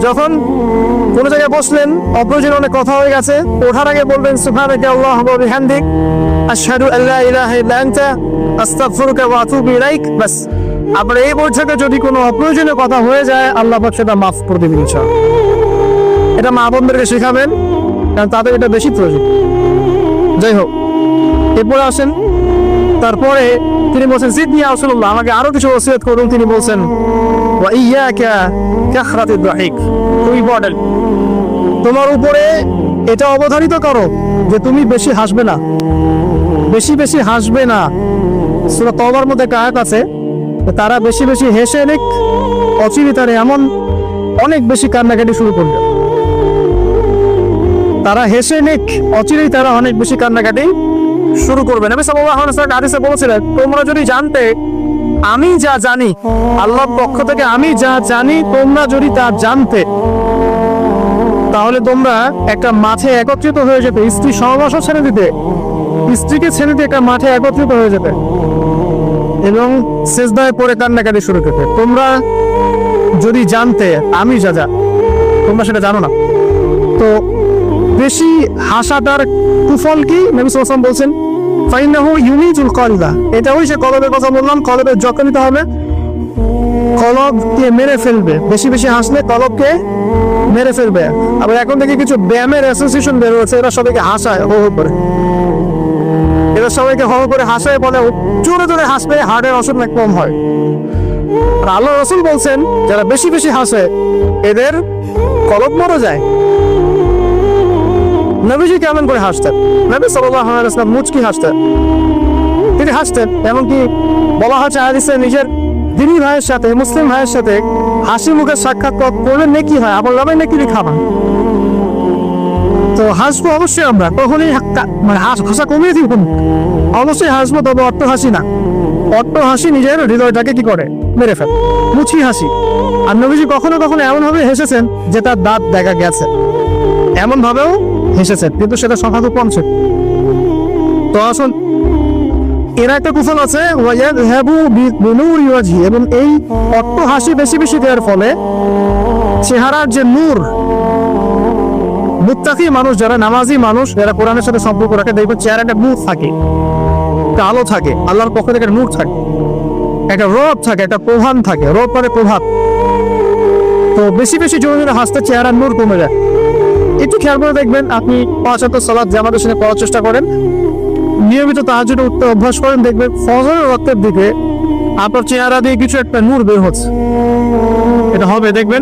যখন কোনো জায়গায় বসলেন, অপ্রয়োজনীয় অনেক কথা হয়ে গেছে, ওঠার আগে বলবেন সুবহানাকা আল্লাহুম্মা ওয়া বিহামদিক আশহাদু আল্লা ইলাহা ইল্লা আনতা আস্তাগফিরুকা ওয়া আতুবু ইলাইক। বাস, আপনার এই বৈঠকে যদি কোনো অপ্রয়োজনীয় কথা হয়ে যায়, আল্লাহ পাক সেটা মাফ করে দিবেন ইনশাআল্লাহ। এটা মা বোনদেরকে শেখাবেন, কারণ তাদের এটা বেশি প্রয়োজন। যাই হোক, এরপরে আসেন, তারপরে তিনি বলছেন জিদনি ইয়া রাসূলুল্লাহ, আমাকে আরো কিছু ওসিয়ত করুন। তিনি বলছেন ওয়া ইয়াকা কাখরাতিদ দাহিক, খুব ইম্পর্টেন্ট, তোমার উপরে এটা অবধারিত করো যে তুমি বেশি হাসবে না, বেশি বেশি হাসবে না। সূরা তাওবার মধ্যে একটা আয়াত আছে, তারা বেশি বেশি হেসে নিক, অচিরে তারা এমন অনেক বেশি কান্নাকাটি শুরু করবে। তারা হেসে নিক, অচিরেই তারা অনেক বেশি কান্নাকাটি শুরু করবে। নবী সাল্লাল্লাহু আলাইহি ওয়াসাল্লাম হাদিসে বলেছিলেন, তোমরা যদি জানতে আমি যা জানি, আল্লাহর পক্ষ থেকে আমি যা জানি, তোমরা যদি তা জানতে, তাহলে তোমরা একটা মাঠে একত্রিত হয়ে যেতে, স্ত্রী সহবাসও ছেড়ে দিতে, স্ত্রীকে ছেড়ে দিয়ে একটা মাঠে একত্রিত হয়ে যেতে এবং সেজদায় পড়ে কান্নাকাটি শুরু করতে। তোমরা যদি জানতে আমি যা যা, তোমরা সেটা জানো না। তো বেশি হাসাটার কুফল কি? নবী সাল্লাল্লাহু আলাইহি ওয়াসাল্লাম বলছেন ফাইন্নাহু ইউমিতুল কলবা, এটা ওই সে কলবের কথা বললাম, কলবের যত্ন নিতে হবে, কলবকে মেরে ফেলবে। বেশি বেশি হাসলে কলবকে মেরে ফেলবে। আবার এখন থেকে কিছু ব্যায়ামের অ্যাসোসিয়েশন বের হচ্ছে, এরা সবাইকে হাসায় হো হো করে, এরা সবাইকে হো হো করে হাসায়, বলে জোরে জোরে হাসলে হার্টের অসুখ কম হয়। আর আল্লাহ রাসূল বলছেন যারা বেশি বেশি হাসে এদের কলব মরে যায়। নবীজি কেমন করে হাসতেন? নবী সাল্লাল্লাহু আলাইহি ওয়াসাল্লাম মুচকি হাসতেন, তিনি হাসতেন। এমনকি বলা হচ্ছে হাদিসে, নিজের দিনী ভাইয়ের সাথে, মুসলিম ভাইয়ের সাথে হাসি মুখে সাক্ষাৎ করলে নেকি হয়, আবার লাভে নেকি খাবা। তো হাসবো অবশ্যই, আমরা কখনই মানে হাসা কমিয়ে দিব, অবশ্যই হাসবো, তবে অট্ট হাসি না। অট্ট হাসি নিজের হৃদয়টাকে কি করে? মেরে ফেলে। মুচকি হাসি। আর নবীজি কখনো কখনো এমন ভাবে হেসেছেন যে তার দাঁত দেখা গেছে, এমন ভাবেও হেসেছেন, কিন্তু সেটা সংখ্যা খুব কম ছিল। তো আসুন, এরা একটা কুফল আছে, এবং এই অট্ট হাসি বেশি বেশি দেওয়ার ফলে চেহারার যে নূর, মুত্তাকি মানুষ যারা, নামাজি মানুষ যারা কোরআনের সাথে সম্পর্ক রাখে, দেখবেন চেহারাটা নূর থাকে, একটা আলো থাকে, আল্লাহর পক্ষ থেকে নূর থাকে, একটা রব থাকে, একটা প্রভাব থাকে, রব মানে প্রভাব। তো বেশি বেশি জোরে জোরে হাসতে চেহারার নূর কমে যায়। একটু খেয়াল করে দেখবেন, আপনি 5 ওয়াক্ত সালাত জামাতের সাথে পড়ার চেষ্টা করেন, নিয়মিত তাহাজ্জুদে উঠতে অভ্যাস করেন, দেখবেন ফজরের ওয়াক্তের দিকে আপনার চেহারা দিয়ে কিছু একটা নূর বের হচ্ছে। এটা হবে, দেখবেন।